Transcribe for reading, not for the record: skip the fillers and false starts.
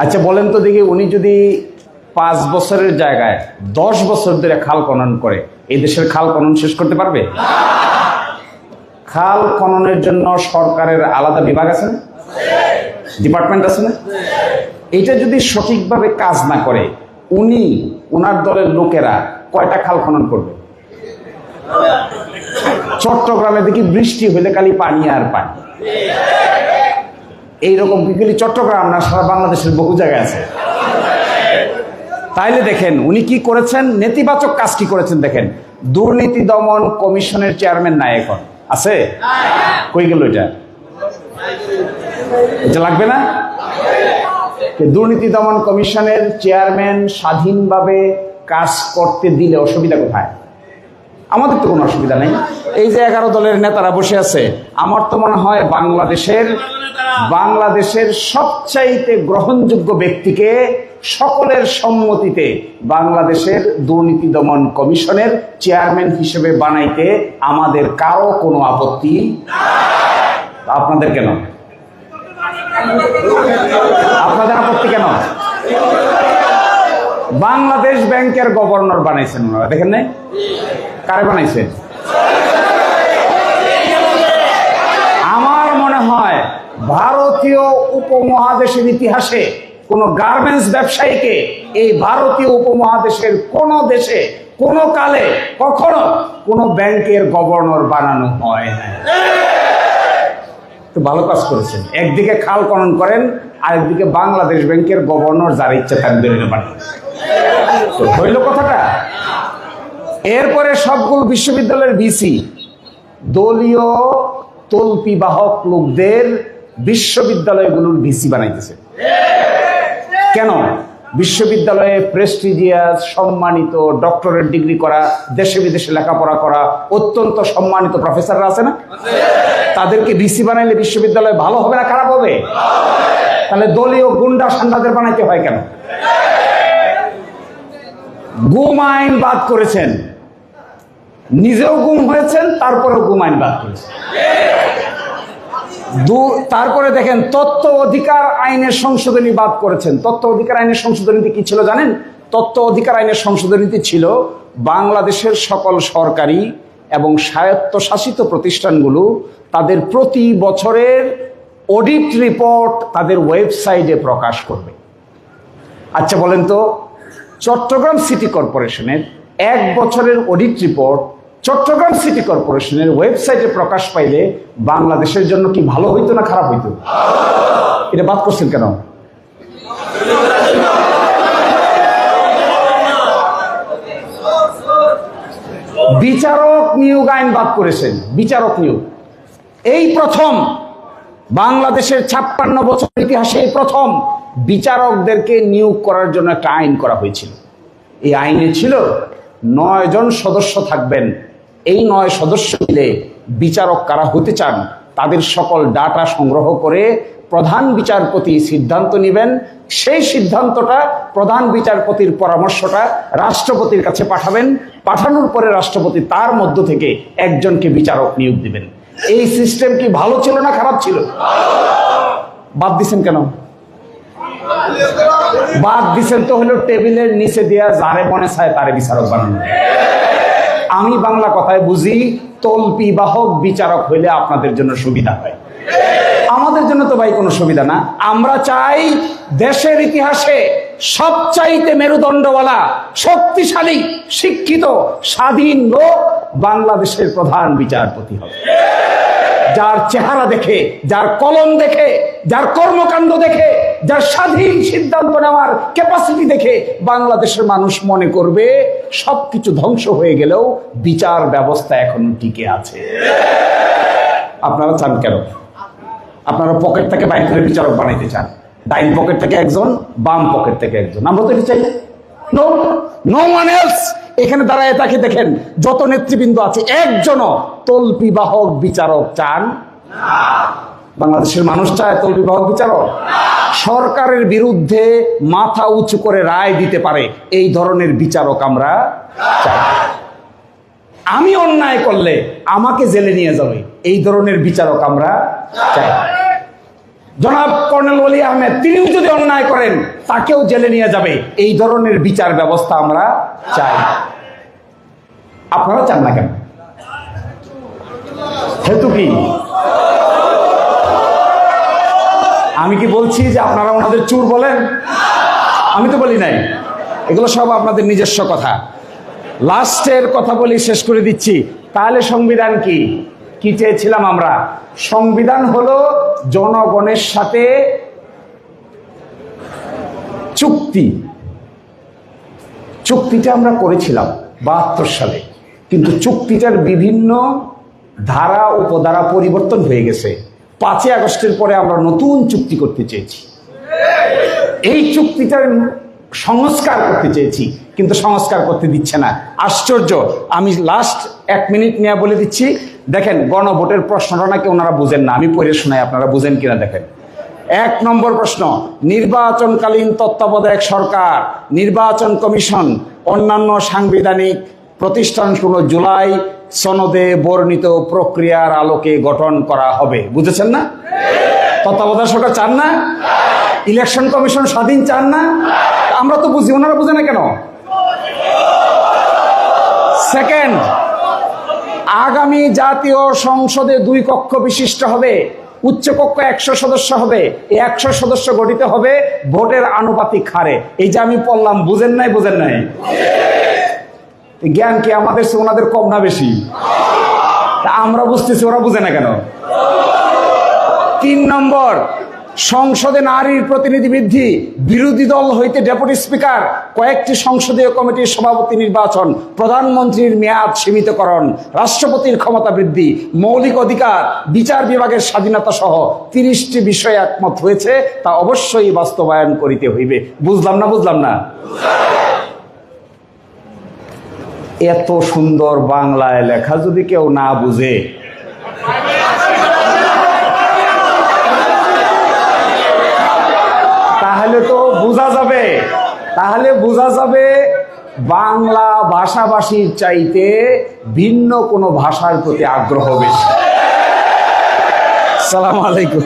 আচ্ছা বলেন তো দেখি, উনি যদি 5 বছরের জায়গায় 10 বছর ধরে খাল খনন করে, এই দেশের খাল খনন শেষ করতে পারবে? খাল খননের জন্য সরকারের আলাদা বিভাগ আছে না, ডিপার্টমেন্ট আছে না? এটা যদি সঠিকভাবে কাজ না করে, উনি ওনার দলের লোকেরা কয়টা খাল খনন করবে? চট্টগ্রামে দেখি বৃষ্টি হইলে খালি পানি আর পানি। এইরকম কি চট্টগ্রাম না, সারা বাংলাদেশের বহু জায়গায় আছে। তাইলে দেখেন উনি কি করেছেন, নেতিবাচক কাজ কি করেছেন দেখেন। দুর্নীতি দমন কমিশনের চেয়ারম্যান নাই এখন, আছে? কই গেল এটা? এটা লাগবে না? দুর্নীতি দমন কমিশনের চেয়ারম্যান স্বাধীনভাবে কাজ করতে দিলে অসুবিধা কোথায়? আমাদের তো কোনো অসুবিধা নেই। এই যে 11 দলের নেতারা বসে আছে, আমার তো মনে হয় বাংলাদেশের সবচাইতে গ্রহণযোগ্য ব্যক্তিকে সকলের সম্মতিতে বাংলাদেশের দুর্নীতি দমন কমিশনের চেয়ারম্যান হিসেবে বানাইতে আমাদের কারো কোনো আপত্তি। আপনাদের কেন? আপনাদের আপত্তি কেন? বাংলাদেশ ব্যাংকের গভর্নর বানাইছেন ওনারা, দেখেন নাই? কারে বানাইছেন? আমার মনে হয় ভারতীয় উপমহাদেশের ইতিহাসে কোন গার্মেন্টস ব্যবসায়ীকে এই ভারতীয় উপমহাদেশের কোন দেশে কোন কালে কখনো কোন ব্যাংকের গভর্নর বানানো হয় না। তো ভালো কাজ করেছেন, একদিকে খাল খনন করেন, আরেকদিকে বাংলাদেশ ব্যাংকের গভর্নর যার ইচ্ছা তার বেরোতে পারেন। তো হইল কথাটা। এরপরে সবগুলো বিশ্ববিদ্যালয়ের ভিসি দলীয় তল্পি বাহক লোকদের বিশ্ববিদ্যালয়গুলোর ভিসি বানাইতেছে। কেন? বিশ্ববিদ্যালয়ে প্রেস্টিজিয়াস সম্মানিত ডক্টরেট ডিগ্রি করা, দেশে বিদেশে লেখাপড়া করা অত্যন্ত সম্মানিত প্রফেসররা আছে না? তাদেরকে ভিসি বানাইলে বিশ্ববিদ্যালয় ভালো হবে না খারাপ হবে? তাহলে দলীয় গুন্ডা সান্ডাদের বানাইতে হয় কেন? গুম আইন বাদ করেছেন, নিজেও গুম হয়েছেন, তারপরেও গুম আইন বাদ করেছেন। তারপরে দেখেন তথ্য অধিকার আইনের সংশোধনী বাদ করেছেন। তথ্য অধিকার আইনের সংশোধনীতে কি ছিল জানেন? তথ্য অধিকার আইনের সংশোধনীতে ছিল বাংলাদেশের সকল সরকারি এবং স্বায়ত্তশাসিত প্রতিষ্ঠানগুলো তাদের প্রতি বছরের অডিট রিপোর্ট তাদের ওয়েবসাইটে প্রকাশ করবে। আচ্ছা বলেন তো, চট্টগ্রাম সিটি কর্পোরেশনের 1 বছরের অডিট রিপোর্ট চট্টগ্রাম সিটি কর্পোরেশনের ওয়েবসাইটে প্রকাশ পাইলে বাংলাদেশের জন্য কি ভালো হইতো না খারাপ হইতো? এটা বাদ করছেন কেন? বিচারক নিয়োগ আইন বাদ করেছেন। বিচারক নিয়োগ এই প্রথম বাংলাদেশের 56 বছর ইতিহাসে প্রথম বিচারকদেরকে নিয়োগ করার জন্য একটা আইন করা হয়েছিল। এই আইনে ছিল 9 জন সদস্য থাকবেন। এই 9 সদস্য মিলে বিচারক কারা হতে চান তাদের সকল ডাটা সংগ্রহ করে প্রধান বিচারপতি সিদ্ধান্ত নেবেন। সেই সিদ্ধান্তটা প্রধান বিচারপতির পরামর্শটা রাষ্ট্রপতির কাছে পাঠাবেন। পাঠানোর পরে রাষ্ট্রপতি তার মধ্য থেকে একজনকে বিচারক নিয়োগ দিবেন। এই সিস্টেম কি ভালো ছিল না খারাপ ছিল? বাদ দিছেন কেন? বাদ দিছেন তো হলো টেবিলের নিচে দেয়া যারে মনে চায় তারে বিচারক বানানো। আমি বাংলা কথায় বুঝি, তল্পি বাহক বিচারক হইলে আপনাদের জন্য সুবিধা হয়, আমাদের জন্য তো ভাই কোনো সুবিধা না। আমরা চাই দেশের ইতিহাসে সবচাইতে মেরুদণ্ডওয়ালা শক্তিশালী শিক্ষিত স্বাধীন লোক বাংলাদেশের প্রধান বিচারপতি হবে, যার চেহারা দেখে, যার কলম দেখে, যার কর্মকাণ্ড দেখে, যার স্বাধীন সিদ্ধান্ত নেওয়ার ক্যাপাসিটি দেখে বাংলাদেশের মানুষ মনে করবে সবকিছু ধ্বংস হয়ে গেলেও বিচার ব্যবস্থা এখনো টিকে আছে। আপনারা চান কেন? আপনারা পকেট থেকে বাইর করে বিচারক বানাইতে চান, ডাইন পকেট থেকে একজন, বাম পকেট থেকে একজন। আমরা তো এটা চাই না। No one else. এখানে দাঁড়ায় তাকে দেখেন, যত নেতৃবৃন্দ আছে একজনও তল্পি বাহক বিচারক চান না। বাংলাদেশের মানুষ চায় তল্পি বাহক বিচারক? সরকারের বিরুদ্ধে মাথা উঁচু করে রায় দিতে পারে এই ধরনের বিচারক আমরা চাই। আমি অন্যায় করলে আমাকে জেলে নিয়ে যাবে এই ধরনের বিচারক আমরা চাই। জনাব কর্নেল ওলি আহমেদ, তিনিও যদি অন্যায় করেন তাকেও জেলে নিয়ে যাবে। এই ধরনের বিচার ব্যবস্থা আমরা চাই। আপনারা চান না কেন? হেতু কি? আমি কি বলছি যে আপনারা ওনাদের চোর বলেন? আমি তো বলি নাই, এগুলো সব আপনাদের নিজস্ব কথা। লাস্টের কথা বলি, শেষ করে দিচ্ছি। তাহলে সংবিধান কি? কি চেয়েছিলাম আমরা? সংবিধান হলো জনগণের সাথে চুক্তি। চুক্তিটা আমরা করেছিলাম 72 সালে, কিন্তু চুক্তিটার বিভিন্ন ধারা উপধারা পরিবর্তন হয়ে গেছে। 5ই আগস্টের পরে আমরা নতুন চুক্তি করতে চেয়েছি। এই চুক্তিটার সংস্কার করতে চেয়েছি, কিন্তু সংস্কার করতে দিচ্ছে না। আশ্চর্য। আমি লাস্ট 1 মিনিট নিয়ে বলে দিচ্ছি। দেখেন, গণভোটের প্রশ্নটা নাকি ওনারা বুঝেন না। আমি পড়ে শোনাই, আপনারা বুঝেন কিনা দেখেন। 1 নম্বর প্রশ্ন, নির্বাচনকালীন তত্ত্বাবধায়ক সরকার, নির্বাচন কমিশন, অন্যান্য সাংবিধানিক প্রতিষ্ঠানগুলো জুলাই সনদে বর্ণিত প্রক্রিয়ার আলোকে গঠন করা হবে। বুঝেছেন না? তত্ত্বাবধায়ক সরকার চান না? ইলেকশন কমিশন স্বাধীন চান না? আমরা তো বুঝি, ওনারা বুঝে না কেন? সেকেন্ড, আগামী জাতীয় সংসদে 2 কক্ষ বিশিষ্ট হবে। উচ্চ কক্ষ 100 সদস্য হবে। এই 100 সদস্য গঠিত হবে ভোটের আনুপাতিক হারে। এই যে আমি বললাম, বুঝেন নাই? বুঝেন নাই? জ্ঞান কি আমাদের চেয়ে ওনাদের কম না বেশি? আমরা বুঝতেছি, ওরা বুঝে না কেন? 3 নম্বর, সংসদে নারীর প্রতিনিধি বৃদ্ধি, বিরোধী দল হইতে ডেপুটি স্পিকার, কয়েকটি সংসদীয় কমিটির সভাপতি নির্বাচন, প্রধানমন্ত্রীর মেয়াদ সীমিতকরণ, রাষ্ট্রপতির ক্ষমতা বৃদ্ধি, মৌলিক অধিকার, বিচার বিভাগের স্বাধীনতা সহ 30টি বিষয়ে একমত হয়েছে। তা অবশ্যই বাস্তবায়ন করিতে হইবে। বুঝলাম না? বুঝলাম না? এত সুন্দর বাংলায় লেখা যদি কেউ না বুঝে, তাহলে তো বোঝা যাবে, বাংলা ভাষাভাষীর চাইতে ভিন্ন কোনো ভাষার প্রতি আগ্রহ বেশি। আসসালামু আলাইকুম।